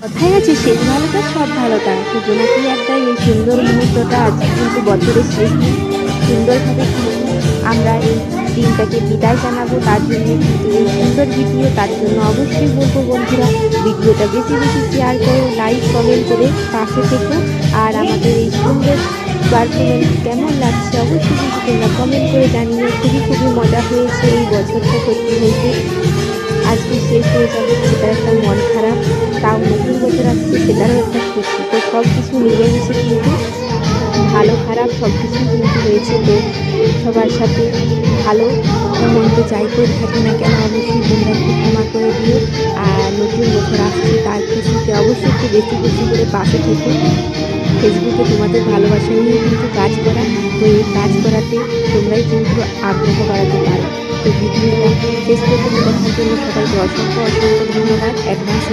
কথায় আছে শেষ ভালোটা সব ভালোটা। তো জোনাকি আড্ডায় এই সুন্দর মুহূর্তটা আজকে কিন্তু বছরের শেষ দিন, সুন্দরভাবে কিন্তু আমরা এই দিনটাকে বিদায় জানাবো। তার জন্য কিন্তু এই সুন্দর ভিডিও, তার জন্য অবশ্যই বলবো বন্ধুরা ভিডিওটা বেশি বেশি শেয়ার করো, লাইক কমেন্ট করে পাশে থেকো। আর আমাদের এই সুন্দর পারফরমেন্স কেমন লাগছে অবশ্যই কিন্তু তোমরা কমেন্ট করে জানিও। খুবই খুবই মজা হয়েছে এই বছরটা করতে হয়েছে, আজকে শেষ হয়ে যাবে সেটার একটা মন খারাপ, তাও নতুন বছর আসছে সেটারও একটা খুশি। তো সব কিছু মিলেমিশে কিন্তু ভালো খারাপ সব কিছুই কিন্তু হয়েছে। তো সবার সাথে ভালো মন্দ যাই করে থাকি না কেন অবশ্যই তোমরা একটু ক্ষমা করে দিও। আর নতুন বছর আসছে তার খুশিতে অবশ্যই একটু বেশি বেশি করে পাশে থেকো। ফেসবুকে তোমাদের ভালোবাসা নিয়ে কিন্তু কাজ করা, তো এই কাজ করাতে তোমরাই কিন্তু আগ্রহ বাড়াতে পারো। তো ভিডিওটা শেষ পর্যন্ত দেখার জন্য সবাইকে অসংখ্য অসংখ্য ধন্যবাদ অ্যাডভান্স।